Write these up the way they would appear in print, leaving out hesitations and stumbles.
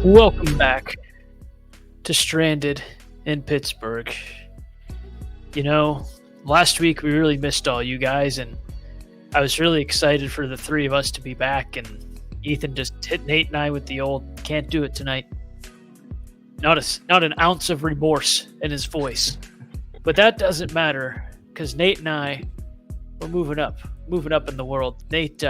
Welcome back to Stranded in Pittsburgh. You know, last week we really missed all you guys, and I was really excited for the three of us to be back. And Ethan just hit Nate and I with the old "can't do it tonight." Not an ounce of remorse in his voice, but that doesn't matter because Nate and I we're moving up in the world. Nate,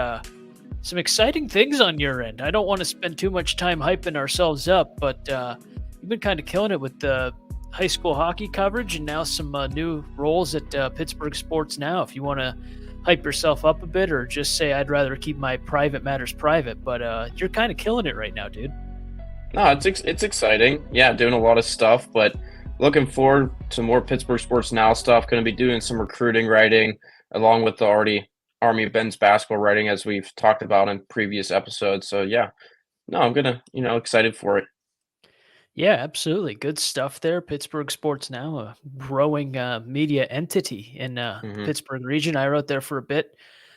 some exciting things on your end. I don't want to spend too much time hyping ourselves up, but you've been kind of killing it with the high school hockey coverage and now some new roles at Pittsburgh Sports Now. If you want to hype yourself up a bit or just say I'd rather keep my private matters private, but you're kind of killing it right now, dude. No, it's exciting. Yeah, doing a lot of stuff, but looking forward to more Pittsburgh Sports Now stuff. Going to be doing some recruiting writing along with the already Army of Ben's basketball writing as we've talked about in previous episodes. So yeah, no, I'm gonna excited for it. Yeah, absolutely. Good stuff there. Pittsburgh Sports Now, a growing media entity in Hmm. Pittsburgh region. I wrote there for a bit.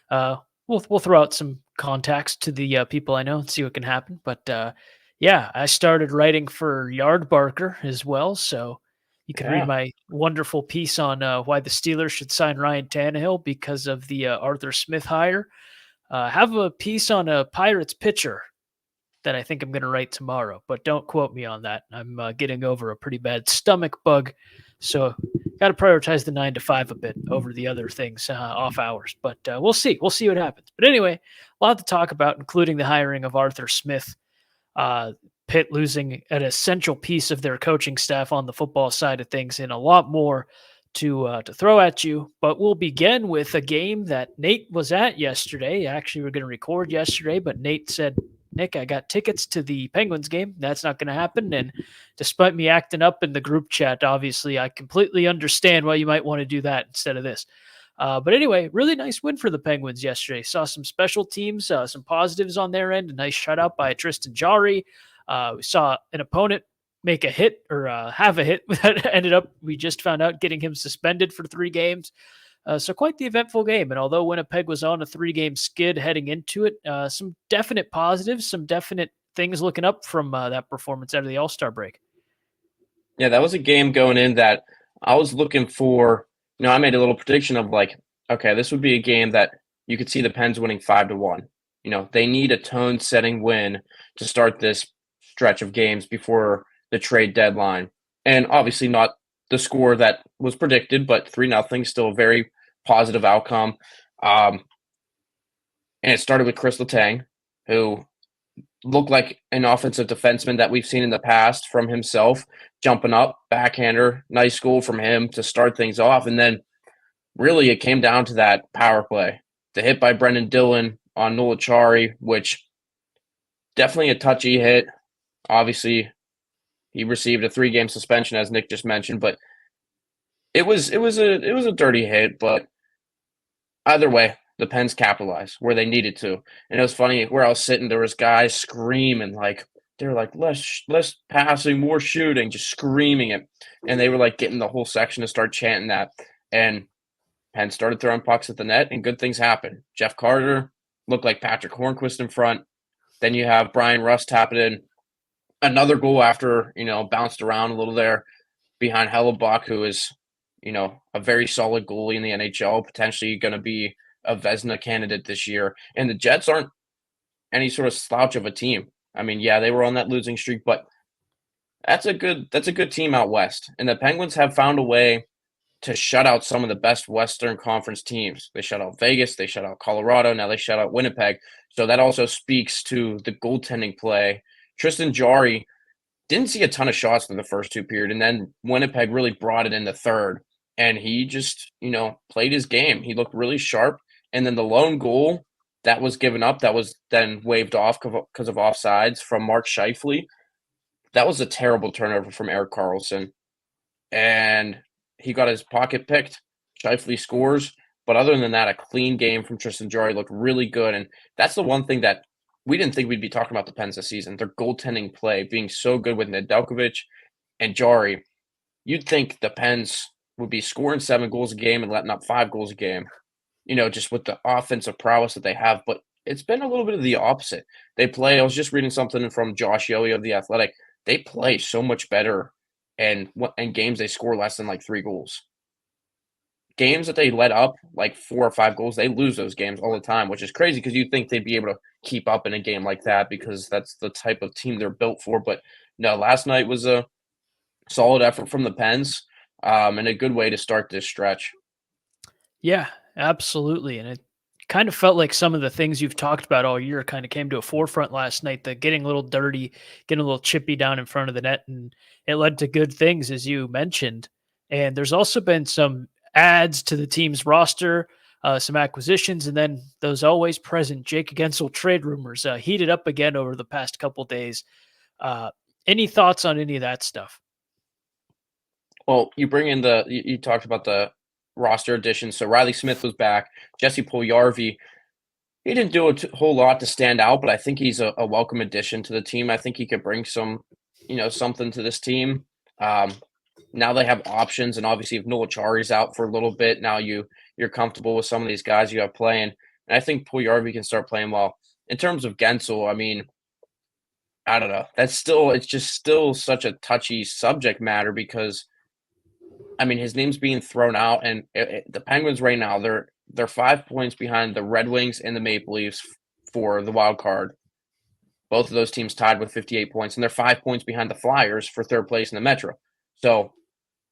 We'll throw out some contacts to the people I know and see what can happen. But yeah, I started writing for Yard Barker as well, so you can read Yeah, my wonderful piece on why the Steelers should sign Ryan Tannehill because of the Arthur Smith hire. Have a piece on a Pirates pitcher that I think I'm going to write tomorrow, but don't quote me on that. I'm getting over a pretty bad stomach bug, so got to prioritize the 9 to 5 a bit over the other things off hours. But we'll see. We'll see what happens. But anyway, a lot to talk about, including the hiring of Arthur Smith. Uh, Pitt losing an essential piece of their coaching staff on the football side of things, and a lot more to throw at you. But we'll begin with a game that Nate was at yesterday. Actually, we are going to record yesterday, but Nate said, Nick, I got tickets to the Penguins game. That's not going to happen. And despite me acting up in the group chat, obviously, I completely understand why you might want to do that instead of this. But anyway, really nice win for the Penguins yesterday. Saw some special teams, some positives on their end. A nice shutout by Tristan Jarry. We saw an opponent make a hit or have a hit that ended up, we just found out, getting him suspended for 3 games. So quite the eventful game. And although Winnipeg was on a 3-game skid heading into it, some definite positives, some definite things looking up from that performance out of the All-Star break. yeah, that was a game going in that I was looking for. I made a little prediction of like, okay, this would be a game that you could see the Pens winning 5-1. They need a tone-setting win to start this stretch of games before the trade deadline, and obviously not the score that was predicted, but 3-0, still a very positive outcome. Um, and it started with Chris Letang, who looked like an offensive defenseman that we've seen in the past from himself, jumping up, backhander, nice goal from him to start things off. And then really it came down to that power play. The hit by Brendan Dillon on Noel Acciari, which definitely a touchy hit. Obviously, he received a 3-game suspension, as Nick just mentioned, but it was a dirty hit, but either way, the Pens capitalized where they needed to. And it was funny where I was sitting, there was guys screaming like they're like less passing, more shooting, just screaming it. And they were like getting the whole section to start chanting that. And Penn started throwing pucks at the net, and good things happened. Jeff Carter looked like Patrick Hornquist in front. Then you have Brian Rust tapping in another goal after bounced around a little there behind Hellebuck, who is a very solid goalie in the NHL, potentially going to be a Vezina candidate this year. And the Jets aren't any sort of slouch of a team. I mean, yeah, they were on that losing streak, but that's a good team out west. And the Penguins have found a way to shut out some of the best Western Conference teams. They shut out Vegas, they shut out Colorado, now they shut out Winnipeg. So that also speaks to the goaltending play. Tristan Jarry didn't see a ton of shots in the first 2 periods, and then Winnipeg really brought it in the third. And he just, played his game. He looked really sharp. And then the lone goal that was given up, that was then waved off because of offsides from Mark Scheifele. That was a terrible turnover from Eric Carlson. And he got his pocket picked. Scheifele scores. But other than that, a clean game from Tristan Jarry looked really good. And that's the one thing that we didn't think we'd be talking about the Pens this season. Their goaltending play being so good with Nedeljkovic and Jarry. You'd think the Pens would be scoring 7 goals a game and letting up 5 goals a game, just with the offensive prowess that they have. But it's been a little bit of the opposite. They play I was just reading something from Josh Yohe of The Athletic. They play so much better and in games they score less than, like, 3 goals. Games that they let up, like, 4 or 5 goals, they lose those games all the time, which is crazy because you'd think they'd be able to keep up in a game like that because that's the type of team they're built for, but no, last night was a solid effort from the Pens, and a good way to start this stretch. Yeah, absolutely. And it kind of felt like some of the things you've talked about all year kind of came to a forefront last night. The getting a little dirty, getting a little chippy down in front of the net, and it led to good things, as you mentioned. And there's also been some adds to the team's roster, some acquisitions, and then those always present Jake Guentzel trade rumors heated up again over the past couple days. Uh, any thoughts on any of that stuff? Well, you bring in you talked about the roster additions, so Riley Smith was back, Jesse Puljujarvi, he didn't do a whole lot to stand out, but I think he's a welcome addition to the team. I think he could bring something to this team. Um, Now they have options, and obviously if Noah Chari's out for a little bit, now you're comfortable with some of these guys you have playing, and I think Puljujarvi can start playing well. In terms of Gensel, I mean, I don't know. It's just still such a touchy subject matter because I mean, his name's being thrown out, and the Penguins right now they're 5 points behind the Red Wings and the Maple Leafs for the wild card. Both of those teams tied with 58 points, and they're 5 points behind the Flyers for third place in the Metro. So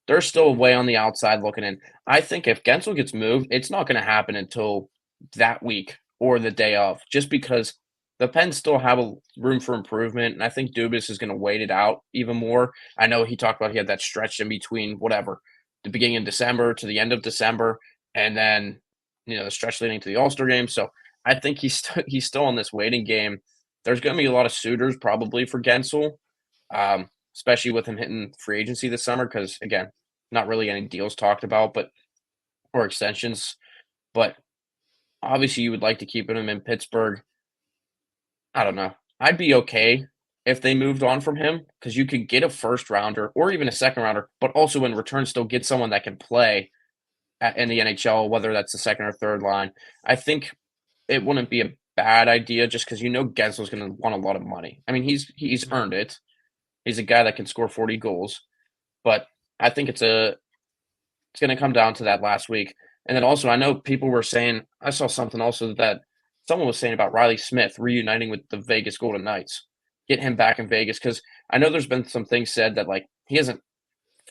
they're still way on the outside looking in. I think if Gensel gets moved, it's not going to happen until that week or the day of, just because the Pens still have a room for improvement, and I think Dubas is going to wait it out even more. I know he talked about he had that stretch in between whatever the beginning of December to the end of December, and then the stretch leading to the All Star game. So I think he's still in this waiting game. There's going to be a lot of suitors probably for Gensel, especially with him hitting free agency this summer. Because again, not really any deals talked about, but or extensions. But obviously, you would like to keep him in Pittsburgh. I don't know. I'd be okay if they moved on from him because you could get a first rounder or even a second rounder, but also in return still get someone that can play in the NHL, whether that's the second or third line. I think it wouldn't be a bad idea just because Gensel's going to want a lot of money. I mean, he's earned it. He's a guy that can score 40 goals, but I think it's going to come down to that last week. And then also, I know people were saying, I saw something also that someone was saying about Riley Smith reuniting with the Vegas Golden Knights, get him back in Vegas. Because I know there's been some things said that like he hasn't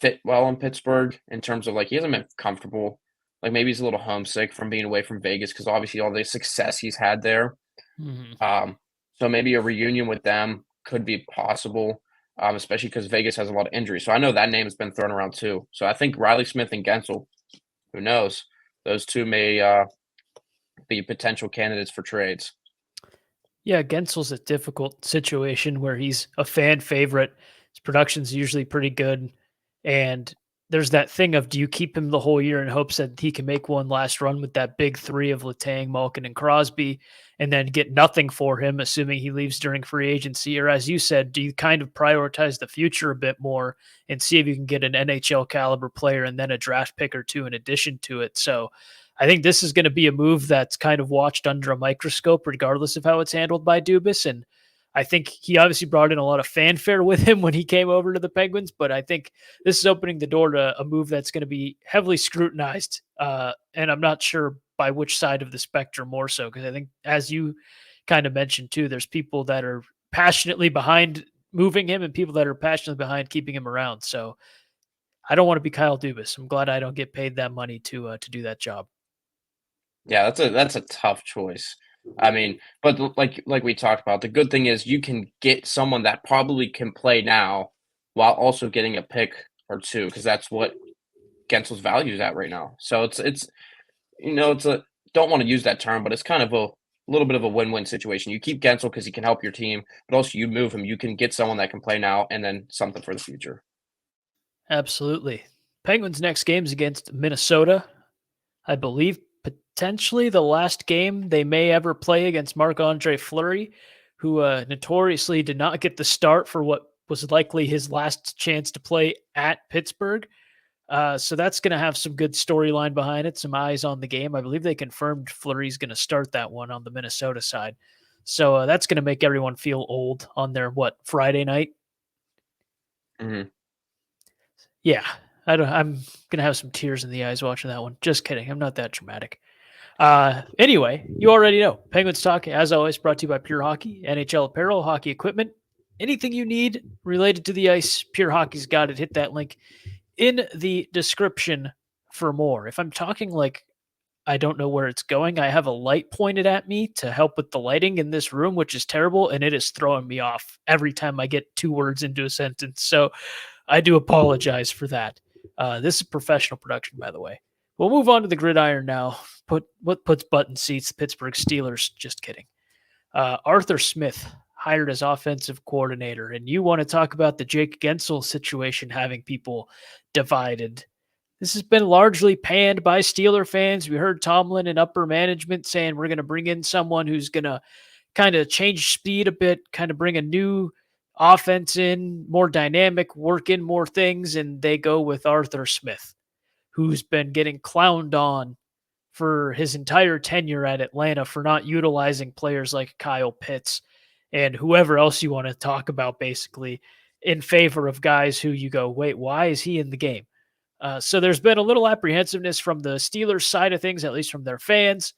fit well in Pittsburgh in terms of like he hasn't been comfortable. Like maybe he's a little homesick from being away from Vegas because obviously all the success he's had there. Mhm. So maybe a reunion with them could be possible, especially because Vegas has a lot of injuries. So I know that name has been thrown around too. So I think Riley Smith and Guentzel, who knows, those two may be potential candidates for trades. Yeah, Gensel's a difficult situation where he's a fan favorite. His production's usually pretty good. And there's that thing of do you keep him the whole year in hopes that he can make one last run with that big three of Letang, Malkin, and Crosby, and then get nothing for him, assuming he leaves during free agency? Or as you said, do you kind of prioritize the future a bit more and see if you can get an NHL caliber player and then a draft pick or two in addition to it? So I think this is going to be a move that's kind of watched under a microscope, regardless of how it's handled by Dubas. And I think he obviously brought in a lot of fanfare with him when he came over to the Penguins, but I think this is opening the door to a move that's going to be heavily scrutinized. And I'm not sure by which side of the spectrum more so, because I think, as you kind of mentioned too, there's people that are passionately behind moving him and people that are passionately behind keeping him around. So I don't want to be Kyle Dubas. I'm glad I don't get paid that money to do that job. Yeah, that's a tough choice. I mean, but like we talked about, the good thing is you can get someone that probably can play now while also getting a pick or two because that's what Gensel's value is at right now. So it's a don't want to use that term, but it's kind of a little bit of a win-win situation. You keep Gensel because he can help your team, but also you move him. You can get someone that can play now and then something for the future. Absolutely. Penguins' next game is against Minnesota. I believe potentially the last game they may ever play against Marc-Andre Fleury, who notoriously did not get the start for what was likely his last chance to play at Pittsburgh. So that's going to have some good storyline behind it, some eyes on the game. I believe they confirmed Fleury's going to start that one on the Minnesota side. So that's going to make everyone feel old on their, Friday night? Mhm. Yeah. I'm going to have some tears in the eyes watching that one. Just kidding. I'm not that dramatic. Anyway, you already know. Penguins Talk, as always, brought to you by Pure Hockey, NHL apparel, hockey equipment. Anything you need related to the ice, Pure Hockey's got it. Hit that link in the description for more. If I'm talking like I don't know where it's going, I have a light pointed at me to help with the lighting in this room, which is terrible, and it is throwing me off every time I get 2 words into a sentence. So I do apologize for that. This is professional production, by the way. We'll move on to the gridiron now. What puts button seats? The Pittsburgh Steelers. Just kidding. Arthur Smith hired as offensive coordinator, and you want to talk about the Jake Guentzel situation having people divided. This has been largely panned by Steeler fans. We heard Tomlin and upper management saying we're going to bring in someone who's going to kind of change speed a bit, kind of bring a new offense in, more dynamic, work in more things, and they go with Arthur Smith, who's been getting clowned on for his entire tenure at Atlanta for not utilizing players like Kyle Pitts and whoever else you want to talk about, basically, in favor of guys who you go, wait, why is he in the game? So there's been a little apprehensiveness from the Steelers side of things, at least from their fans.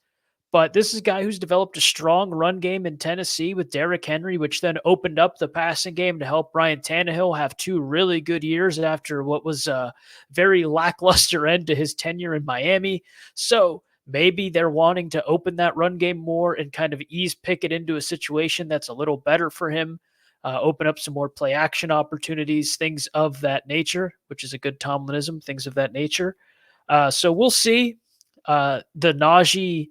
But this is a guy who's developed a strong run game in Tennessee with Derrick Henry, which then opened up the passing game to help Ryan Tannehill have 2 really good years after what was a very lackluster end to his tenure in Miami. So maybe they're wanting to open that run game more and kind of ease Pickett into a situation that's a little better for him, open up some more play action opportunities, things of that nature, which is a good Tomlinism, things of that nature. So we'll see. The Najee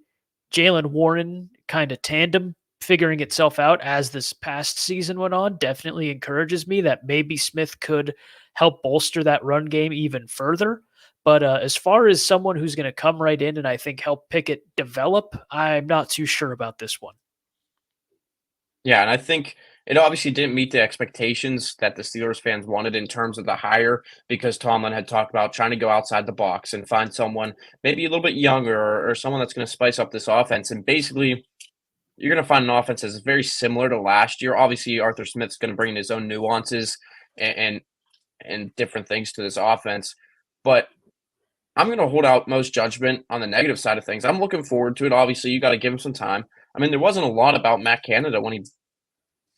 Jalen Warren kind of tandem figuring itself out as this past season went on definitely encourages me that maybe Smith could help bolster that run game even further. But as far as someone who's going to come right in and I think help Pickett develop, I'm not too sure about this one. Yeah, and I think it obviously didn't meet the expectations that the Steelers fans wanted in terms of the hire because Tomlin had talked about trying to go outside the box and find someone maybe a little bit younger or someone that's going to spice up this offense. And basically, you're going to find an offense that's very similar to last year. Obviously, Arthur Smith's going to bring in his own nuances and and different things to this offense, but I'm going to hold out most judgment on the negative side of things. I'm looking forward to it. Obviously, you got to give him some time. I mean, there wasn't a lot about Matt Canada when he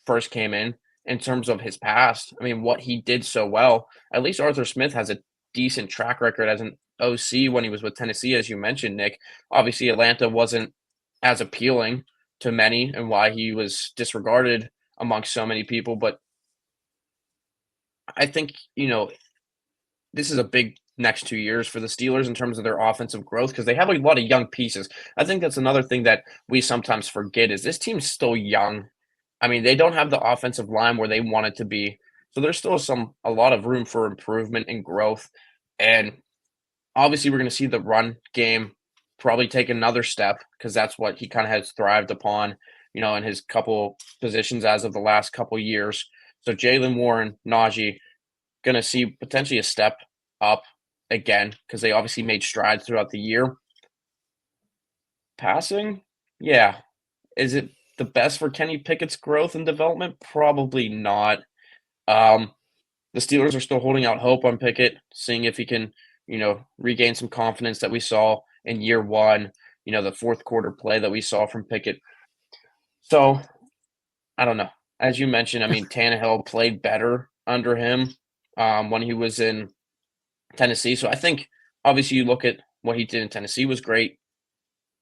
first came in terms of his past. I mean, what he did so well. At least Arthur Smith has a decent track record as an OC when he was with Tennessee, as you mentioned, Nick. Obviously, Atlanta wasn't as appealing to many and why he was disregarded amongst so many people. But I think, this is a big next 2 years for the Steelers in terms of their offensive growth because they have a lot of young pieces. I think that's another thing that we sometimes forget is this team's still young. I mean, they don't have the offensive line where they want it to be. So there's still a lot of room for improvement and growth. And obviously we're going to see the run game probably take another step because that's what he kind of has thrived upon, in his couple positions as of the last couple years. So Jalen Warren, Najee, going to see potentially a step up again because they obviously made strides throughout the year. Passing, yeah. Is it the best for Kenny Pickett's growth and development? Probably not. Um, the Steelers are still holding out hope on Pickett, seeing if he can, regain some confidence that we saw in year one, the fourth quarter play that we saw from Pickett. So I don't know. As you mentioned, I mean, Tannehill played better under him when he was in Tennessee. So I think obviously you look at what he did in Tennessee was great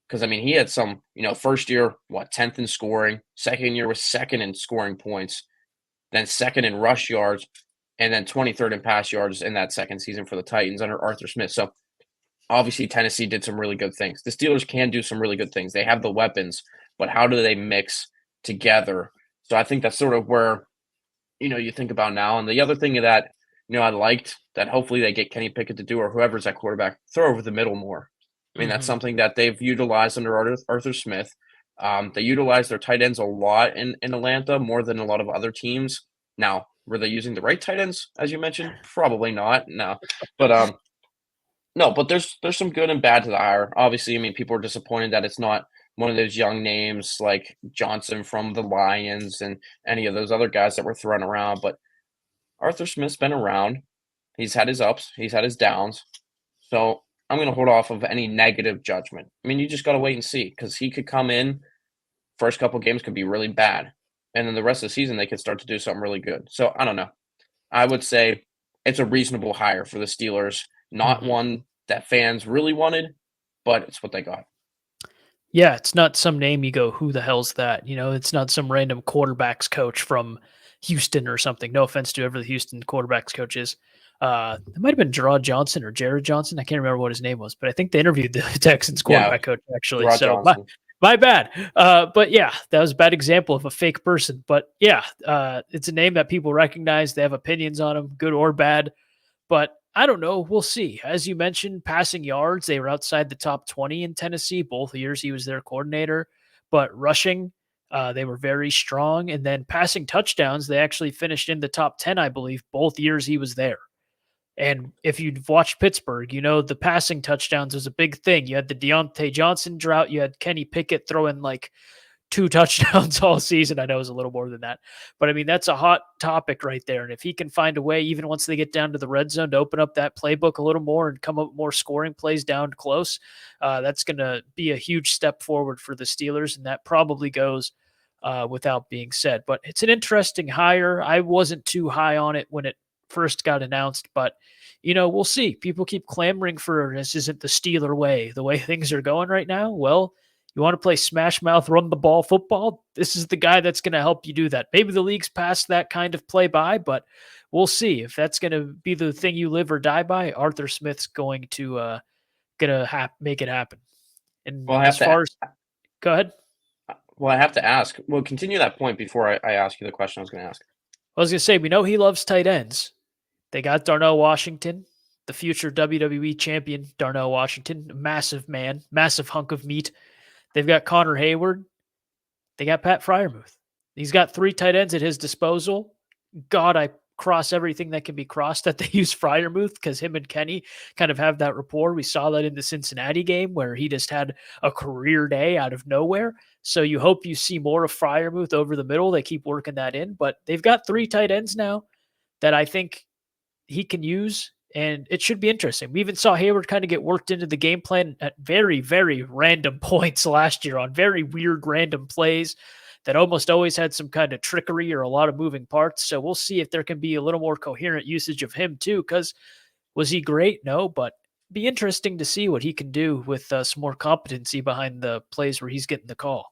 because I mean he had some, first year 10th in scoring, second year was second in scoring points, then second in rush yards, and then 23rd in pass yards in that second season for the Titans under Arthur Smith. So obviously Tennessee did some really good things. The Steelers can do some really good things. They have the weapons, but how do they mix together? So I think that's sort of where you think about now. And the other thing that I liked that hopefully they get Kenny Pickett to do or whoever's at quarterback throw over the middle more. I mean that's something that they've utilized under Arthur Smith. They utilize their tight ends a lot in Atlanta more than a lot of other teams. Now, were they using the right tight ends as you mentioned? Probably not. No, but No, but there's some good and bad to the hire. Obviously, I mean, people are disappointed that it's not one of those young names like Johnson from the Lions and any of those other guys that were thrown around. But Arthur Smith's been around. He's had his ups, he's had his downs. So I'm going to hold off of any negative judgment. I mean, you just got to wait and see because he could come in, first couple games could be really bad. And then the rest of the season, they could start to do something really good. So I don't know. I would say it's a reasonable hire for the Steelers. Not Mhm. one that fans really wanted, but it's what they got. Yeah, it's not some name you go, "Who the hell's that?" It's not some random quarterbacks coach from Houston or something. No offense to whoever the Houston quarterbacks coach is. It might have been Gerard Johnson or Jared Johnson. I can't remember what his name was, but I think they interviewed the Texans Yeah, quarterback coach actually. Rod So my Johnson. my bad. But yeah, that was a bad example of a fake person. But yeah, it's a name that people recognize. They have opinions on him, good or bad. But I don't know. We'll see. As you mentioned, passing yards, they were outside the top 20 in Tennessee both years he was their coordinator. But rushing, they were very strong. And then passing touchdowns, they actually finished in the top 10, I believe, both years he was there. And if you've watched Pittsburgh, the passing touchdowns was a big thing. You had the Deontay Johnson drought. You had Kenny Pickett throwing like 2 touchdowns all season. I know it was a little more than that. But I mean, that's a hot topic right there. And if he can find a way, even once they get down to the red zone, to open up that playbook a little more and come up with more scoring plays down close, that's going to be a huge step forward for the Steelers. And that probably goes without being said. But it's an interesting hire. I wasn't too high on it when it first got announced, but we'll see. People keep clamoring for this isn't the Steeler way, the way things are going right now. Well, you want to play smash mouth, run the ball football? This is the guy that's going to help you do that. Maybe the league's past that kind of play by, but we'll see if that's going to be the thing you live or die by. Arthur Smith's going to make it happen. And Well, I as have to. far as go ahead, Well, I have to ask. Well, continue that point before I ask you the question I was going to ask. I was going to say we know he loves tight ends. They got Darnell Washington, the future WWE champion. Darnell Washington, a massive man, massive hunk of meat. They've got Connor Hayward. They got Pat Fryermuth. He's got 3 tight ends at his disposal. God, I cross everything that can be crossed that they use Fryermuth because him and Kenny kind of have that rapport. We saw that in the Cincinnati game where he just had a career day out of nowhere. So you hope you see more of Fryermuth over the middle. They keep working that in, but they've got 3 tight ends now that I think he can use, and it should be interesting. We even saw Hayward kind of get worked into the game plan at very, very random points last year on very weird, random plays that almost always had some kind of trickery or a lot of moving parts. So we'll see if there can be a little more coherent usage of him too. Because was he great? No, but be interesting to see what he can do with some more competency behind the plays where he's getting the call.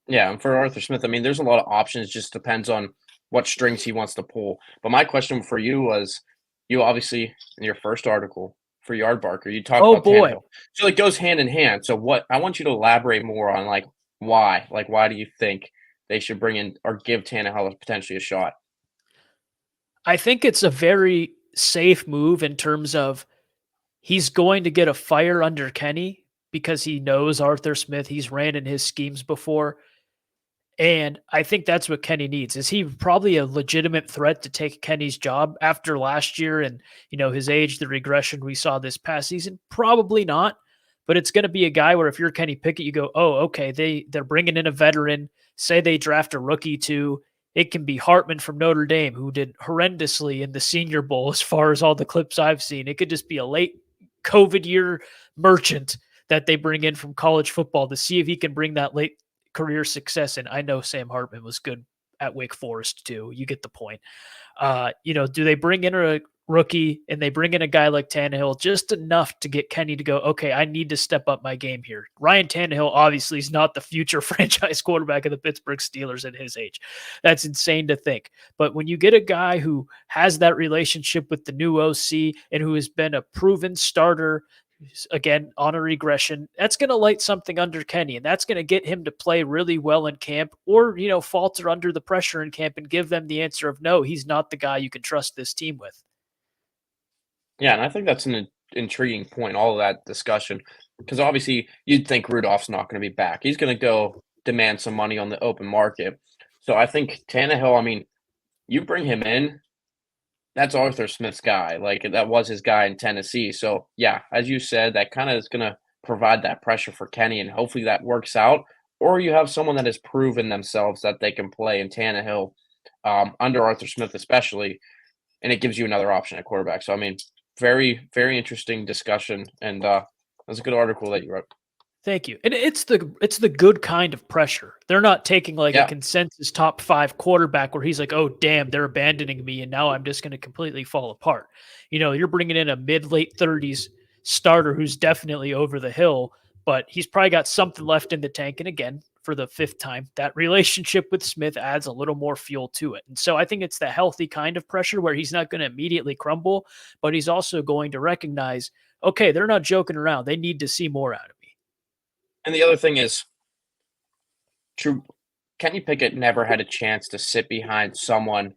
Yeah, and for Arthur Smith, I mean, there's a lot of options. Just depends on what strings he wants to pull. But my question for you was, you obviously in your first article for Yardbarker, you talked Oh about boy, Tannehill, so it goes hand in hand. So what I want you to elaborate more on, like why do you think they should bring in or give Tannehill potentially a shot? I think it's a very safe move in terms of he's going to get a fire under Kenny because he knows Arthur Smith. He's ran in his schemes before. And I think that's what Kenny needs. Is he probably a legitimate threat to take Kenny's job after last year and, his age, the regression we saw this past season? Probably not. But it's going to be a guy where if you're Kenny Pickett, you go, oh, okay, they're bringing in a veteran. Say they draft a rookie too. It can be Hartman from Notre Dame, who did horrendously in the Senior Bowl as far as all the clips I've seen. It could just be a late COVID year merchant that they bring in from college football to see if he can bring that late career success. And I know Sam Hartman was good at Wake Forest too. You get the point. Do they bring in a rookie and they bring in a guy like Tannehill just enough to get Kenny to go, okay, I need to step up my game here. Ryan Tannehill obviously is not the future franchise quarterback of the Pittsburgh Steelers at his age. That's insane to think. But when you get a guy who has that relationship with the new OC and who has been a proven starter, again on a regression, that's going to light something under Kenny, and that's going to get him to play really well in camp, or falter under the pressure in camp and give them the answer of no, he's not the guy you can trust this team with. Yeah, and I think that's an intriguing point, all of that discussion, because obviously you'd think Rudolph's not going to be back. He's going to go demand some money on the open market. So I think Tannehill, I mean, you bring him in, that's Arthur Smith's guy. Like that was his guy in Tennessee. So yeah, as you said, that kind of is going to provide that pressure for Kenny, and hopefully that works out. Or you have someone that has proven themselves that they can play in Tannehill, under Arthur Smith especially, and it gives you another option at quarterback. So I mean, very very interesting discussion, and that's a good article that you wrote. Thank you. And it's the good kind of pressure. They're not taking like a Yeah, consensus top 5 quarterback where he's like, "Oh, damn, they're abandoning me and now I'm just going to completely fall apart." You're bringing in a mid late 30s starter who's definitely over the hill, but he's probably got something left in the tank, and again, for the fifth time, that relationship with Smith adds a little more fuel to it. And so I think it's the healthy kind of pressure where he's not going to immediately crumble, but he's also going to recognize, "Okay, they're not joking around. They need to see more out of me." and the other thing is, true. Kenny Pickett never had a chance to sit behind someone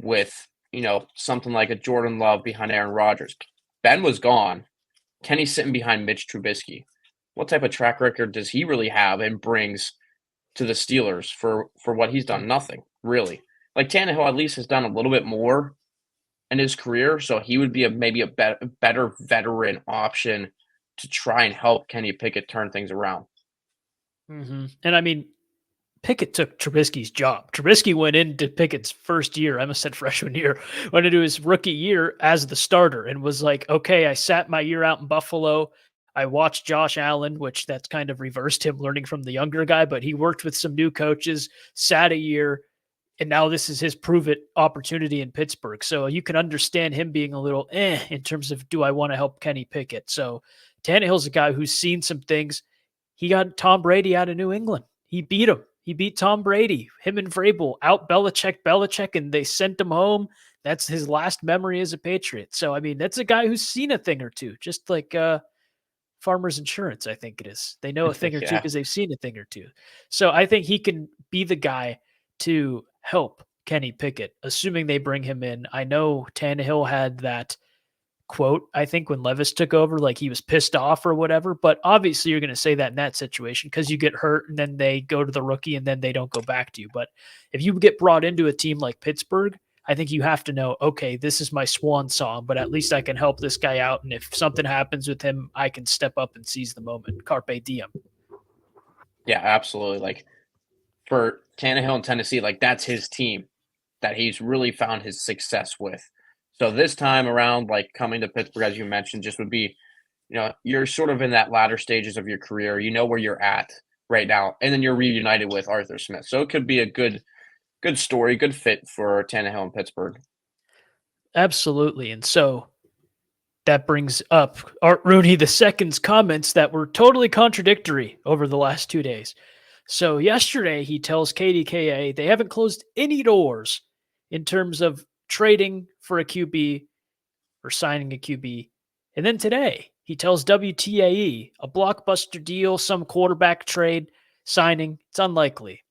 with, something like a Jordan Love behind Aaron Rodgers. Ben was gone. Kenny's sitting behind Mitch Trubisky. What type of track record does he really have and brings to the Steelers for what he's done? Nothing, really. Like Tannehill at least has done a little bit more in his career, so he would be maybe a better veteran option to try and help Kenny Pickett turn things around. And I mean, Pickett took Trubisky's job. Trubisky went into Pickett's first year, I almost said freshman year, went into his rookie year as the starter and was like, okay, I sat my year out in Buffalo. I watched Josh Allen, which that's kind of reversed him learning from the younger guy, but he worked with some new coaches, sat a year, and now this is his prove it opportunity in Pittsburgh. So you can understand him being a little in terms of, do I want to help Kenny Pickett? So Tannehill's a guy who's seen some things. He got Tom Brady out of New England. He beat him. He beat Tom Brady. Him and Vrabel out Belichick, and they sent him home. That's his last memory as a Patriot. So, I mean, that's a guy who's seen a thing or two, just like Farmers Insurance, I think it is. They know a thing or two Yeah. because they've seen a thing or two. So I think he can be the guy to help Kenny Pickett, assuming they bring him in. I know Tannehill had that quote, I think, when Levis took over, like he was pissed off or whatever. But obviously, you're going to say that in that situation because you get hurt and then they go to the rookie and then they don't go back to you. But if you get brought into a team like Pittsburgh, I think you have to know, okay, this is my swan song, but at least I can help this guy out. And if something happens with him, I can step up and seize the moment. Carpe diem. Yeah, absolutely. Like for Tannehill in Tennessee, like that's his team that he's really found his success with. So this time around, like coming to Pittsburgh, as you mentioned, just would be, you're sort of in that latter stages of your career. You know where you're at right now, and then you're reunited with Arthur Smith. So it could be a good story, good fit for Tannehill in Pittsburgh. Absolutely. And so that brings up Art Rooney II's comments that were totally contradictory over the last 2 days. So yesterday he tells KDKA they haven't closed any doors in terms of trading for a QB or signing a QB. And then today he tells WTAE a blockbuster deal, some quarterback trade, signing. It's unlikely.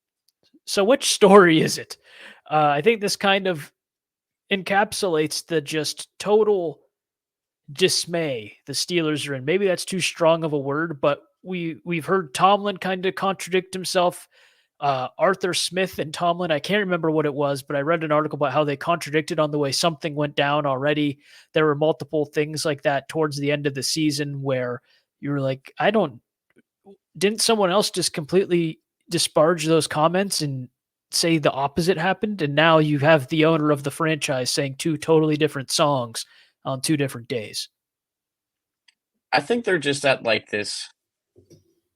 So which story is it? I think this kind of encapsulates the just total dismay the Steelers are in. Maybe that's too strong of a word, but we've heard Tomlin kind of contradict himself. Arthur Smith and Tomlin, I can't remember what it was, but I read an article about how they contradicted on the way something went down already. There were multiple things like that towards the end of the season where you were like, didn't someone else just completely disparage those comments and say the opposite happened? And now you have the owner of the franchise saying two totally different songs on 2 different days. I think they're just at like this.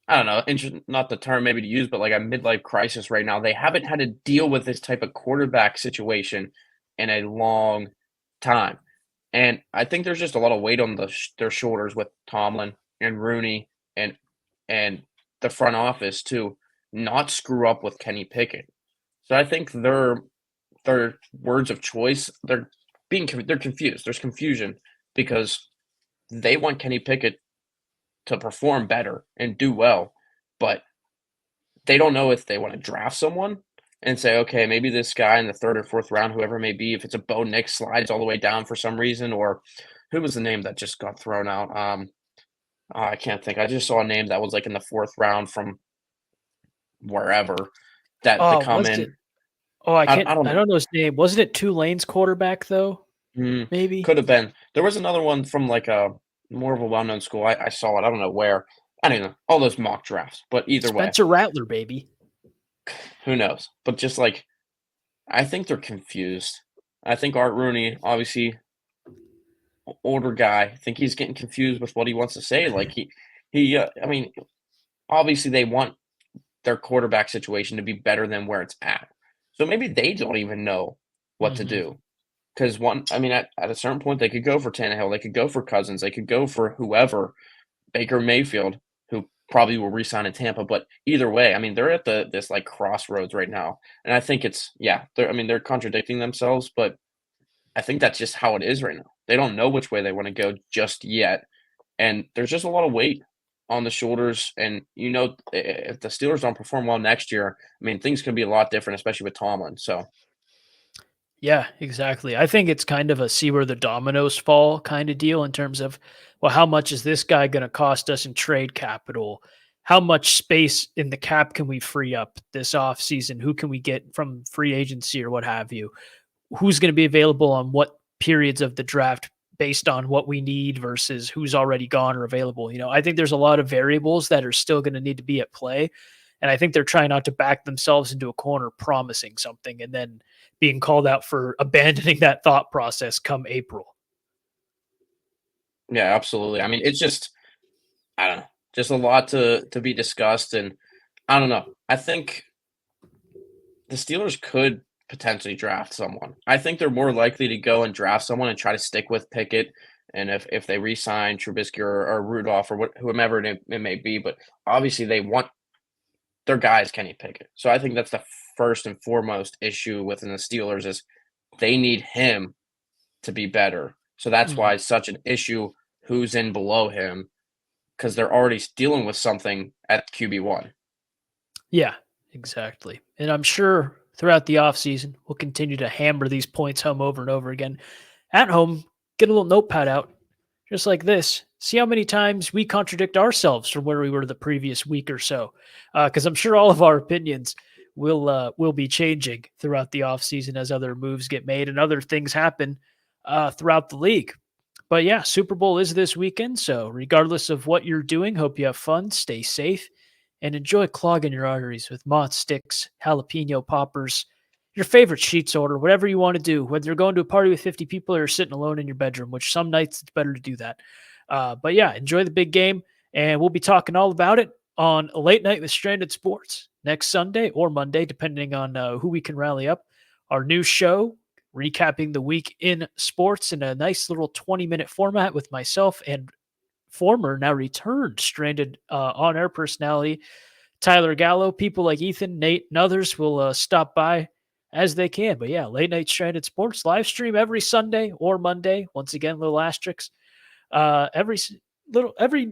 I don't know, not the term maybe to use, but like a midlife crisis right now. They haven't had to deal with this type of quarterback situation in a long time. And I think there's just a lot of weight on their shoulders with Tomlin and Rooney and the front office to not screw up with Kenny Pickett. So I think their words of choice, they're confused. There's confusion because they want Kenny Pickett to perform better and do well, but they don't know if they want to draft someone and say, okay, maybe this guy in the third or fourth round, whoever it may be, if it's a Bo Nix slides all the way down for some reason, or who was the name that just got thrown out? I can't think. I just saw a name that was like in the fourth round from wherever that to Oh, come was it? in. Oh, I can't. I don't I know. don't know his name. Wasn't it Tulane's quarterback though? Maybe Could have been. There was another one from like a more of a well-known school. I saw it. I don't know where. I don't know. All those mock drafts. But either way, Spencer Rattler, baby. who knows? But just like I think they're confused. I think Art Rooney, obviously older guy, I think he's getting confused with what he wants to say. Like I mean, obviously they want their quarterback situation to be better than where it's at. So maybe they don't even know what to Mhm. do. Because I mean, at a certain point, they could go for Tannehill, they could go for Cousins, they could go for whoever, Baker Mayfield, who probably will resign in Tampa. But either way, I mean, they're at this like crossroads right now, and I think they're contradicting themselves, but I think that's just how it is right now. They don't know which way they want to go just yet, and there's just a lot of weight on the shoulders. And if the Steelers don't perform well next year, I mean, things can be a lot different, especially with Tomlin. So Yeah, exactly. I think it's kind of a see where the dominoes fall kind of deal in terms of, well, how much is this guy going to cost us in trade capital? How much space in the cap can we free up this offseason? Who can we get from free agency or what have you? Who's going to be available on what periods of the draft based on what we need versus who's already gone or available? I think there's a lot of variables that are still going to need to be at play. And I think they're trying not to back themselves into a corner promising something and then being called out for abandoning that thought process come April. yeah, absolutely. I mean, it's just I don't know, just a lot to be discussed, and I don't know. I think the Steelers could potentially draft someone. I think they're more likely to go and draft someone and try to stick with Pickett. And if they re-sign Trubisky or Rudolph or whomever it may be, but obviously they want their guys Kenny Pickett. So I think that's the first and foremost issue within the Steelers is they need him to be better. So that's Mhm. why it's such an issue who's in below him because they're already dealing with something at QB1. Yeah, exactly. And I'm sure throughout the offseason, we'll continue to hammer these points home over and over again. At home, get a little notepad out, just like this. See how many times we contradict ourselves from where we were the previous week or so. Because I'm sure all of our opinions will be changing throughout the offseason as other moves get made and other things happen throughout the league. But yeah, Super Bowl is this weekend. So, regardless of what you're doing, hope you have fun, stay safe, and enjoy clogging your arteries with moth sticks, jalapeno poppers, your favorite sheets order, whatever you want to do, whether you're going to a party with 50 people or you're sitting alone in your bedroom, which some nights it's better to do that. But yeah, enjoy the big game. And we'll be talking all about it on a late night with Stranded Sports next Sunday or Monday, depending on who we can rally up. Our new show recapping the week in sports in a nice little 20-minute format with myself and former, now returned, stranded on air personality, Tyler Gallo. People like Ethan, Nate, and others will stop by as they can. But yeah, late night stranded sports live stream every Sunday or Monday. Once again, little asterisks. Every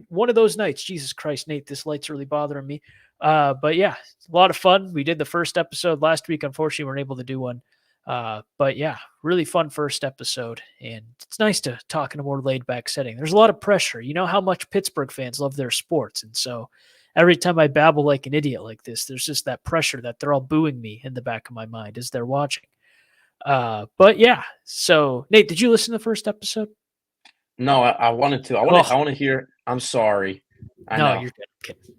one of those nights. Jesus Christ, Nate, this light's really bothering me. But yeah, a lot of fun. We did the first episode last week. Unfortunately, we weren't able to do one. But yeah, really fun first episode. And it's nice to talk in a more laid back setting. There's a lot of pressure. You know how much Pittsburgh fans love their sports. And so every time I babble like an idiot like this, there's just that pressure that they're all booing me in the back of my mind as they're watching. But yeah, so Nate, did you listen to the first episode? No, I wanted to. Oh, I want to hear. I'm sorry. I no, know. you're good. Kidding.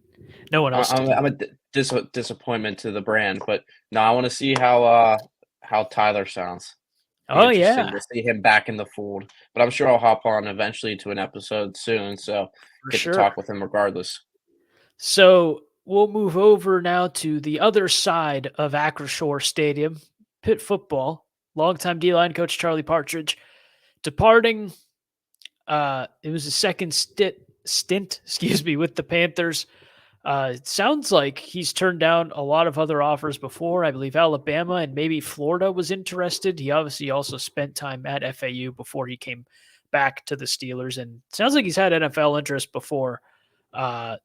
No one else did I'm either. a disappointment to the brand, but no, I want to see how Tyler sounds. Be Oh, interesting yeah, to see him back in the fold. But I'm sure I'll hop on eventually to an episode soon, so for get to sure. talk with him regardless. So we'll move over now to the other side of Acrisure Stadium, Pitt football. Longtime D line coach Charlie Partridge departing. It was a second stint, excuse me, with the Panthers. It sounds like he's turned down a lot of other offers before. I believe Alabama and maybe Florida was interested. He obviously also spent time at FAU before he came back to the Steelers, and it sounds like he's had NFL interest before.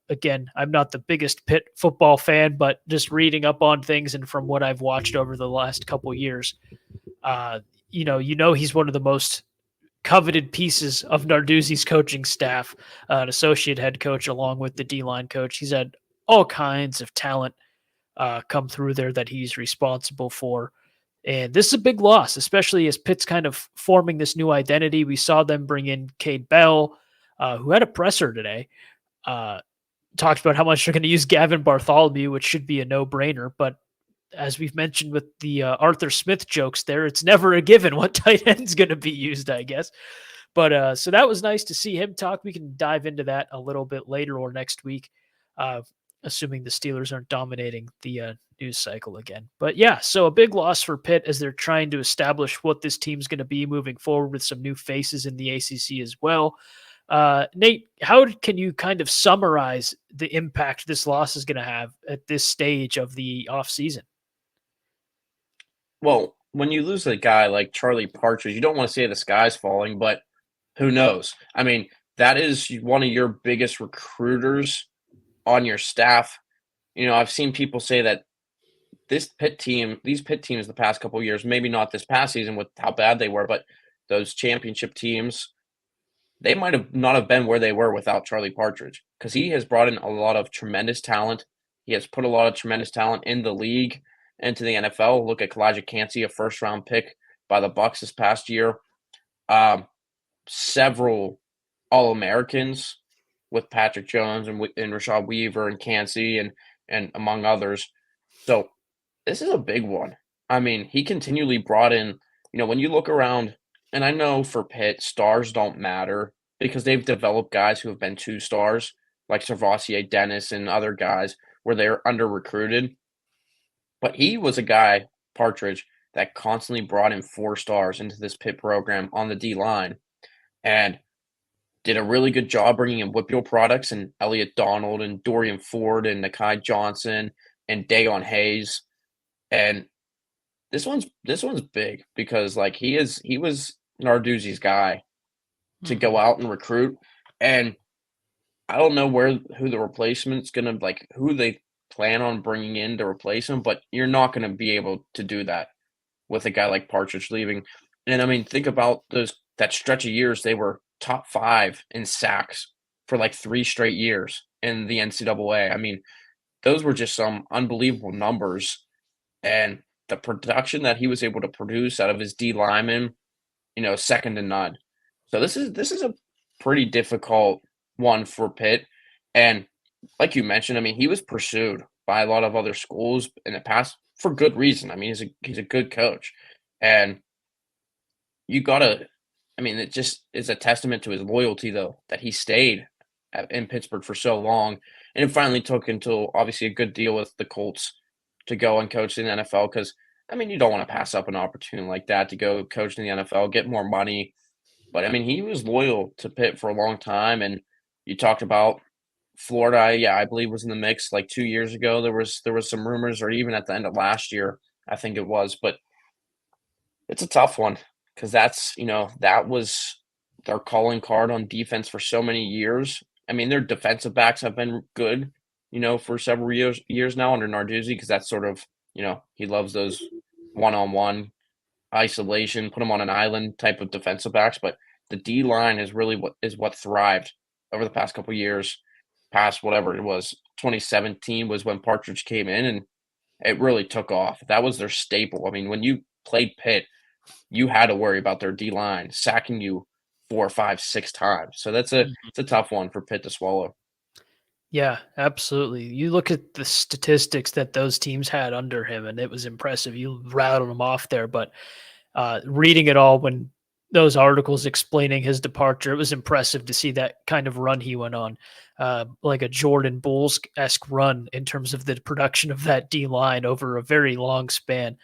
Again, I'm not the biggest Pitt football fan, but just reading up on things and from what I've watched over the last couple years, uh, he's one of the most coveted pieces of Narduzzi's coaching staff, an associate head coach along with the D line coach. He's had all kinds of talent come through there that he's responsible for. And this is a big loss, especially as Pitt's kind of forming this new identity. We saw them bring in Cade Bell, who had a presser today. Uh, Talked about how much they're going to use Gavin Bartholomew, which should be a no-brainer. But as we've mentioned with the Arthur Smith jokes there, it's never a given what tight end's going to be used, I guess. But so that was nice to see him talk. We can dive into that a little bit later or next week, uh, assuming the Steelers aren't dominating the news cycle again. But yeah, so a big loss for Pitt as they're trying to establish what this team's going to be moving forward with some new faces in the ACC as well. Nate, how can you kind of summarize the impact this loss is going to have at this stage of the offseason? Well, when you lose a guy like Charlie Partridge, you don't want to say the sky's falling, but who knows? I mean, that is one of your biggest recruiters on your staff. I've seen people say that these Pitt teams the past couple of years, maybe not this past season with how bad they were, but those championship teams, they might have not have been where they were without Charlie Partridge because he has brought in a lot of tremendous talent. He has put a lot of tremendous talent in the league into the NFL. Look at Kalijah Cansey, a first round pick by the Bucks this past year. Several All Americans with Patrick Jones and Rashad Weaver and Cansey and among others. So this is a big one. I mean, he continually brought in, when you look around, and I know for Pitt, stars don't matter because they've developed guys who have been 2 stars, like Servassier Dennis and other guys, where they're under recruited. But he was a guy, Partridge, that constantly brought in 4 stars into this Pitt program on the D line and did a really good job bringing in Whippeal products and Elliot Donald and Dorian Ford and Nakai Johnson and Dagon Hayes. And this one's big because like he was Narduzzi's guy to go out and recruit. And I don't know who the replacement's gonna like who they plan on bringing in to replace him, but you're not gonna be able to do that with a guy like Partridge leaving. And I mean, think about that stretch of years they were top 5 in sacks for like 3 straight years in the NCAA. I mean, those were just some unbelievable numbers, and the production that he was able to produce out of his D lineman, second to none. So this is a pretty difficult one for Pitt, and like you mentioned, I mean, he was pursued by a lot of other schools in the past for good reason. I mean, he's a good coach, and you gotta. I mean, it just is a testament to his loyalty, though, that he stayed in Pittsburgh for so long, and it finally took until obviously a good deal with the Colts to go and coach in the NFL. Because I mean, you don't want to pass up an opportunity like that to go coach in the NFL, get more money. But I mean, he was loyal to Pitt for a long time, and you talked about Florida, yeah, I believe was in the mix like 2 years ago. There was some rumors, or even at the end of last year, I think it was. But it's a tough one because that was their calling card on defense for so many years. I mean, their defensive backs have been good, for several years now under Narduzzi because that's sort of he loves those one-on-one isolation, put them on an island type of defensive backs. But the D line is really what thrived over the past couple years. Past whatever it was, 2017 was when Partridge came in, and it really took off. That was their staple. I mean, when you played Pitt, you had to worry about their D line sacking you 4, 5, 6 times. So it's a tough one for Pitt to swallow. Yeah, absolutely. You look at the statistics that those teams had under him, and it was impressive. You rattled them off there, but reading it all when those articles explaining his departure, it was impressive to see that kind of run he went on, like a Jordan Bulls-esque run in terms of the production of that D line over a very long span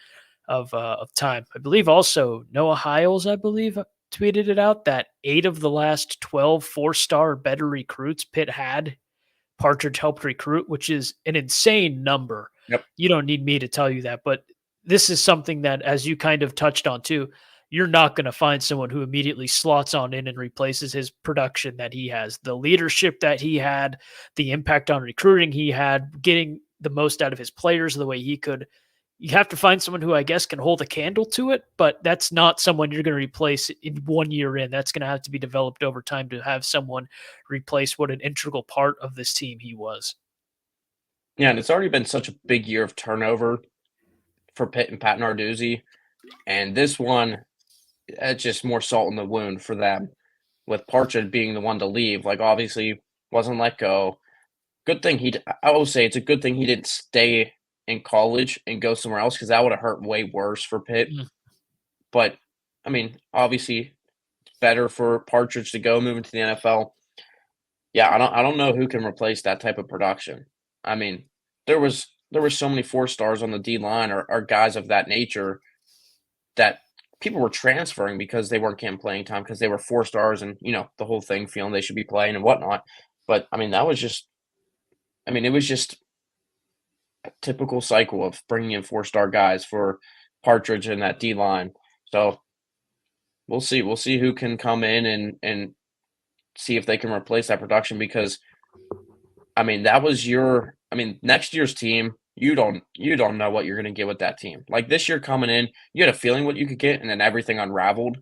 of time. I believe also Noah Hiles, I believe, tweeted it out that 8 of the last 12 4-star or better recruits Pitt had Partridge helped recruit, which is an insane number. Yep. You don't need me to tell you that, but this is something that, as you kind of touched on too, you're not going to find someone who immediately slots on in and replaces his production that he has, the leadership that he had, the impact on recruiting he had, getting the most out of his players the way he could. You have to find someone who I guess can hold a candle to it, but that's not someone you're going to replace in 1 year in. That's going to have to be developed over time to have someone replace what an integral part of this team he was. Yeah, and it's already been such a big year of turnover for Pitt and Pat Narduzzi. And this one, it's just more salt in the wound for them, with Partridge being the one to leave. Like, obviously, wasn't let go. Good thing I will say it's a good thing he didn't stay in college and go somewhere else because that would have hurt way worse for Pitt. Mm. But, I mean, obviously, it's better for Partridge to go move into the NFL. Yeah, I don't know who can replace that type of production. I mean, there were so many 4 stars on the D line or guys of that nature that people were transferring because they weren't getting playing time because they were 4 stars and, the whole thing feeling they should be playing and whatnot. But, I mean, it was just a typical cycle of bringing in 4-star guys for Partridge and that D line. So, we'll see. We'll see who can come in and see if they can replace that production because I mean, next year's team, you don't know what you're gonna get with that team. Like this year coming in, you had a feeling what you could get and then everything unraveled.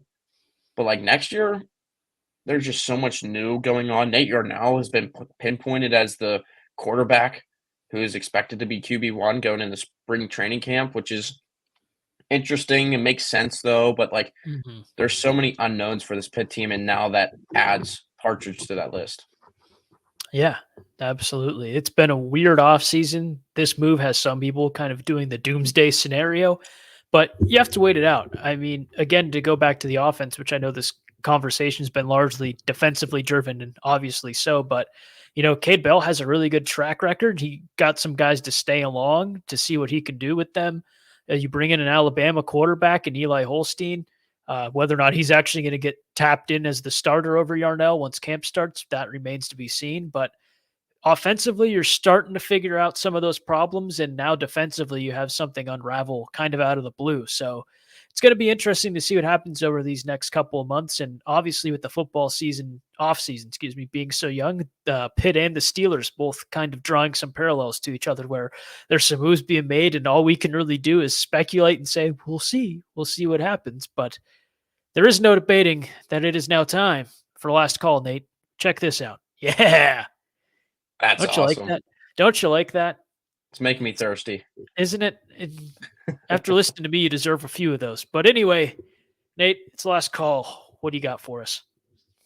But like next year, there's just so much new going on. Nate Yarnell has been pinpointed as the quarterback who is expected to be QB1 going into spring training camp, which is interesting and makes sense though. But like Mhm. there's so many unknowns for this Pitt team, and now that adds Partridge to that list. Yeah, absolutely. It's been a weird offseason. This move has some people kind of doing the doomsday scenario, but you have to wait it out. I mean, again, to go back to the offense, which I know this conversation's been largely defensively driven and obviously so, but Cade Bell has a really good track record. He got some guys to stay along to see what he can do with them. You bring in an Alabama quarterback and Eli Holstein. Whether or not he's actually going to get tapped in as the starter over Yarnell once camp starts, that remains to be seen. But offensively, you're starting to figure out some of those problems. And now defensively, you have something unravel kind of out of the blue. So it's going to be interesting to see what happens over these next couple of months. And obviously, with the football season, off season, excuse me, being so young, Pitt and the Steelers both kind of drawing some parallels to each other where there's some moves being made. And all we can really do is speculate and say, we'll see. We'll see what happens. But there is no debating that it is now time for last call, Nate. Check this out. Yeah. That's Don't you like awesome. that? Don't you like that? It's making me thirsty. Isn't it? After listening to me, you deserve a few of those. But anyway, Nate, it's last call. What do you got for us?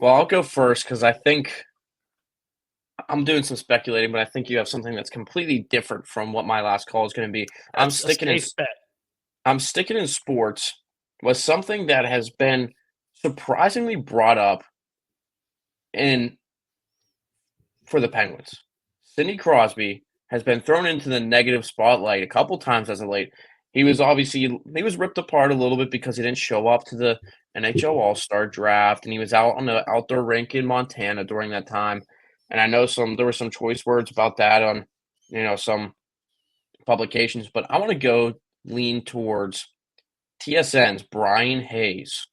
Well, I'll go first because I think I'm doing some speculating, but I think you have something that's completely different from what my last call is going to be. I'm That's a sticking in safe bet. I'm sticking in sports with something that has been surprisingly brought up in for the Penguins. Sidney Crosby has been thrown into the negative spotlight a couple times as of late. He was ripped apart a little bit because he didn't show up to the NHL All-Star draft and he was out on the outdoor rink in Montana during that time. And I know there were some choice words about that on some publications, but I want to go lean towards TSN's Brian Hayes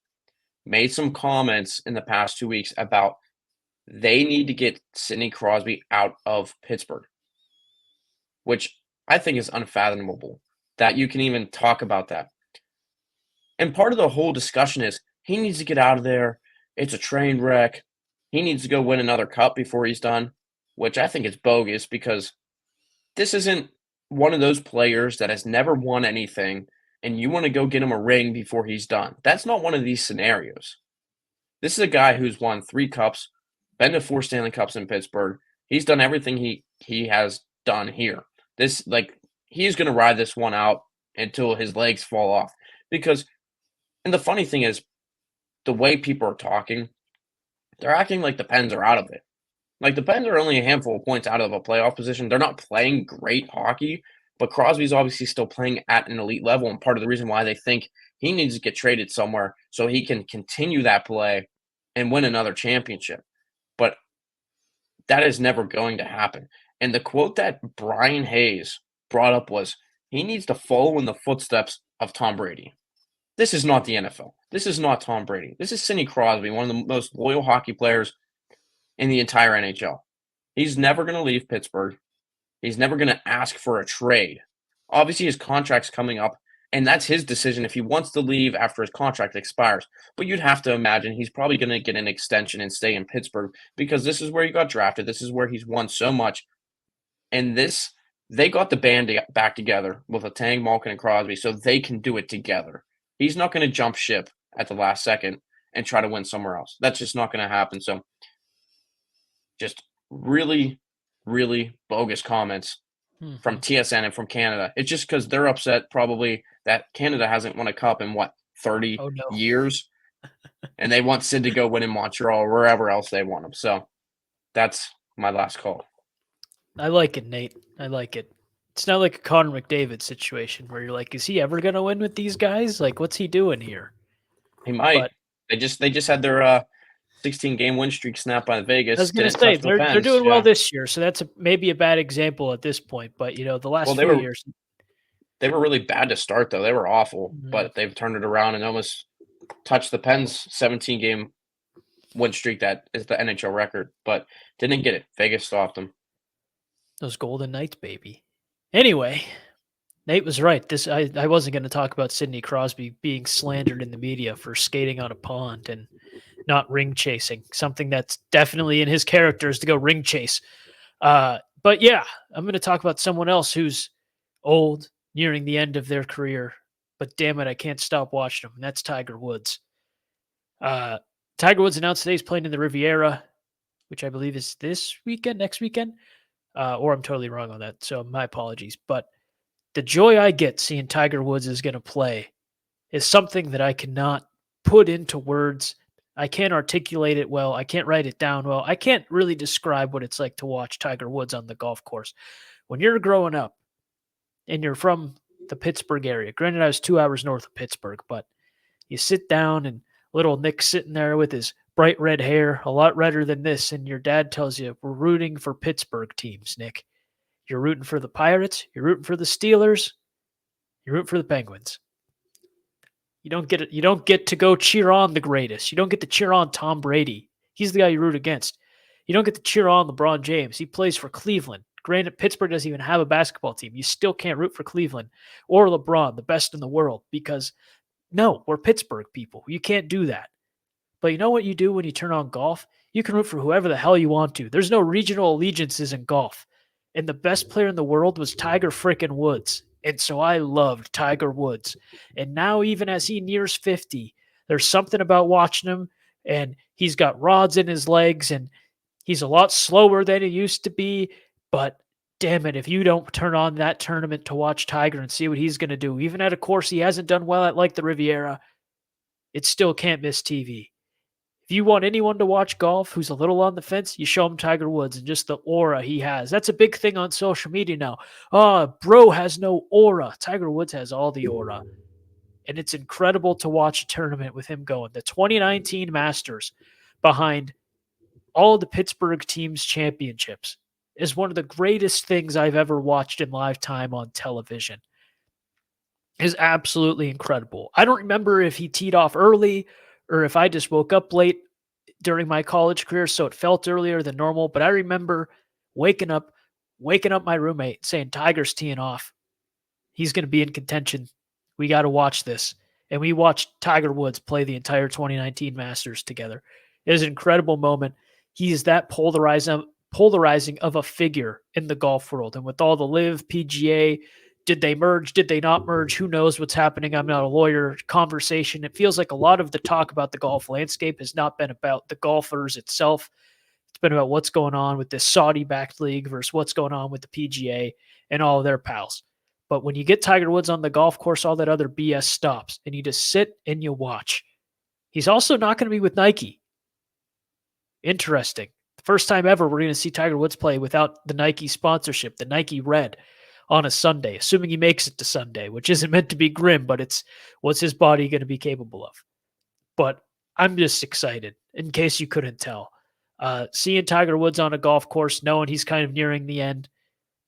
made some comments in the past 2 weeks about they need to get Sidney Crosby out of Pittsburgh, which I think is unfathomable that you can even talk about that. And part of the whole discussion is he needs to get out of there. It's a train wreck. He needs to go win another cup before he's done, which I think is bogus because this isn't one of those players that has never won anything and you want to go get him a ring before he's done. That's not one of these scenarios. This is a guy who's won 3 cups, been to 4 Stanley Cups in Pittsburgh. He's done everything he has done here. He's going to ride this one out until his legs fall off. And the funny thing is, the way people are talking, they're acting like the Pens are out of it. Like the Pens are only a handful of points out of a playoff position. They're not playing great hockey, but Crosby's obviously still playing at an elite level. And part of the reason why they think he needs to get traded somewhere so he can continue that play and win another championship. But that is never going to happen. And the quote that Brian Hayes brought up was he needs to follow in the footsteps of Tom Brady. This is not the NFL. This is not Tom Brady. This is Sidney Crosby, one of the most loyal hockey players in the entire NHL. He's never going to leave Pittsburgh. He's never going to ask for a trade. Obviously, his contract's coming up, and that's his decision if he wants to leave after his contract expires. But you'd have to imagine he's probably going to get an extension and stay in Pittsburgh because this is where he got drafted. This is where he's won so much. And they got the band back together with Letang, Malkin, and Crosby so they can do it together. He's not going to jump ship at the last second and try to win somewhere else. That's just not going to happen. So just really, really bogus comments from Mhm. TSN and from Canada. It's just because they're upset probably that Canada hasn't won a cup in what, 30 Oh, no. years? And they want Sid to go win in Montreal or wherever else they want him. So that's my last call. I like it, Nate. I like it. It's not like a Connor McDavid situation where you're like, is he ever going to win with these guys? Like, what's he doing here? He might. But They just had their 16-game win streak snapped by I was Vegas. going to Didn't say touch the they're Pens. doing well Yeah. this year, so that's maybe a bad example at this point. But the Well, last few years, they were really bad to start though. They were awful, mhm, but they've turned it around and almost touched the Pens 17-game win streak that is the NHL record, but didn't get it. Vegas stopped them. those Golden Knights, baby. Anyway, Nate was right. I wasn't going to talk about Sidney Crosby being slandered in the media for skating on a pond and not ring chasing. Something that's definitely in his character is to go ring chase. But yeah, I'm going to talk about someone else who's old, nearing the end of their career. But damn it, I can't stop watching him. And that's Tiger Woods. Uh, Tiger Woods announced today he's playing in the Riviera, which I believe is this weekend, next weekend, or I'm totally wrong on that. So my apologies. But the joy I get seeing Tiger Woods is going to play is something that I cannot put into words. I can't articulate it well. I can't write it down well. I can't really describe what it's like to watch Tiger Woods on the golf course. When you're growing up and you're from the Pittsburgh area, granted, I was 2 hours north of Pittsburgh, but you sit down and little Nick's sitting there with his bright red hair, a lot redder than this, and your dad tells you, we're rooting for Pittsburgh teams, Nick. You're rooting for the Pirates, you're rooting for the Steelers, you're rooting for the Penguins. You don't get to go cheer on the greatest. You don't get to cheer on Tom Brady. He's the guy you root against. You don't get to cheer on LeBron James. He plays for Cleveland. Granted, Pittsburgh doesn't even have a basketball team. You still can't root for Cleveland or LeBron, the best in the world, because no, we're Pittsburgh people. You can't do that. But you know what you do when you turn on golf? You can root for whoever the hell you want to. There's no regional allegiances in golf. And the best player in the world was Tiger frickin' Woods. And so I loved Tiger Woods. And now, even as he nears 50, there's something about watching him. And he's got rods in his legs and he's a lot slower than he used to be. But damn it, if you don't turn on that tournament to watch Tiger and see what he's going to do, even at a course he hasn't done well at, like the Riviera, it still can't miss TV. If you want anyone to watch golf who's a little on the fence, you show them Tiger Woods and just the aura he has. That's a big thing on social media now. Oh, bro has no aura. Tiger Woods has all the aura. And it's incredible to watch a tournament with him going. The 2019 Masters behind all of the Pittsburgh team's championships is one of the greatest things I've ever watched in live time on television. Is absolutely incredible. I don't remember if he teed off early or if I just woke up late during my college career, so it felt earlier than normal. But I remember waking up my roommate saying, Tiger's teeing off. He's going to be in contention. We got to watch this. And we watched Tiger Woods play the entire 2019 Masters together. It was an incredible moment. He is that polarizing of a figure in the golf world. And with all the Live, PGA, did they merge? Did they not merge? Who knows what's happening? I'm not a lawyer. Conversation. It feels like a lot of the talk about the golf landscape has not been about the golfers itself. It's been about what's going on with this Saudi-backed league versus what's going on with the PGA and all of their pals. But when you get Tiger Woods on the golf course, all that other BS stops, and you just sit and you watch. He's also not going to be with Nike. Interesting. The first time ever we're going to see Tiger Woods play without the Nike sponsorship, the Nike red, on a Sunday, assuming he makes it to Sunday, which isn't meant to be grim, but it's what's his body going to be capable of. But I'm just excited, in case you couldn't tell. Seeing Tiger Woods on a golf course, knowing he's kind of nearing the end,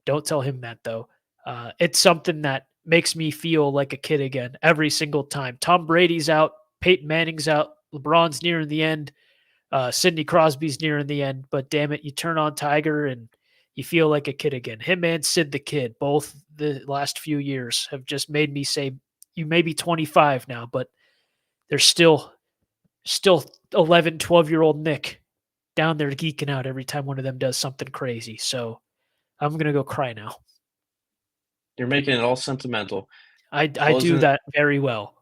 don't tell him that, though. It's something that makes me feel like a kid again every single time. Tom Brady's out, Peyton Manning's out, LeBron's nearing the end, Sidney Crosby's nearing the end, but damn it, you turn on Tiger and you feel like a kid again. Him and Sid the Kid, both the last few years, have just made me say, you may be 25 now, but there's still 11, 12-year-old Nick down there geeking out every time one of them does something crazy. So I'm going to go cry now. You're making it all sentimental. I do that very well.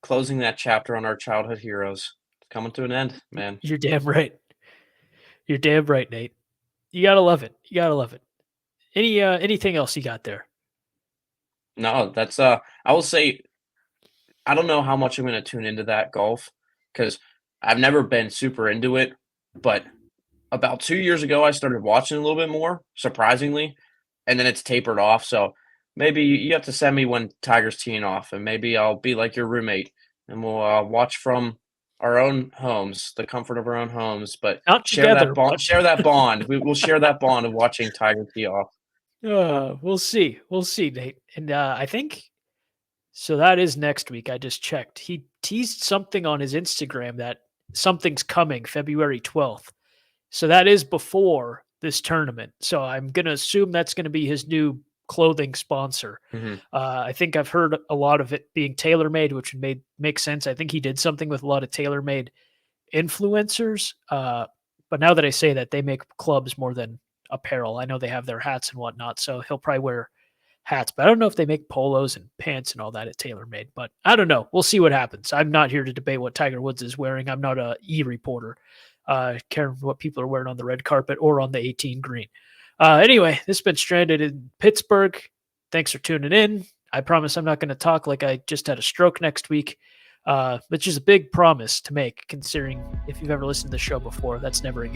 closing that chapter on our childhood heroes. It's coming to an end, man. You're damn right. You're damn right, Nate. You gotta love it. You gotta love it. Anything else you got there? No, that's I will say I don't know how much I'm gonna tune into that golf because I've never been super into it, but about 2 years ago, I started watching a little bit more, surprisingly, and then it's tapered off, so maybe you have to send me when Tiger's teeing off, and maybe I'll be like your roommate, and we'll, watch from our own homes, the comfort of our own homes, but Not together, but share that bond. We'll share that bond of watching Tiger tee off. we'll see. We'll see, Nate. And I think so. That is next week. I just checked. He teased something on his Instagram that something's coming February 12th. So that is before this tournament. So I'm going to assume that's going to be his new clothing sponsor. Mhm. I think I've heard a lot of it being tailor-made, which would make sense. I think he did something with a lot of tailor-made influencers. But now that I say that, they make clubs more than apparel. I know they have their hats and whatnot, so he'll probably wear hats. But I don't know if they make polos and pants and all that at TaylorMade. But I don't know. We'll see what happens. I'm not here to debate what Tiger Woods is wearing. I'm not a reporter, caring what people are wearing on the red carpet or on the 18 green. Anyway, this has been Stranded in Pittsburgh. Thanks for tuning in. I promise I'm not going to talk like I just had a stroke next week, which is a big promise to make, considering if you've ever listened to the show before, that's never a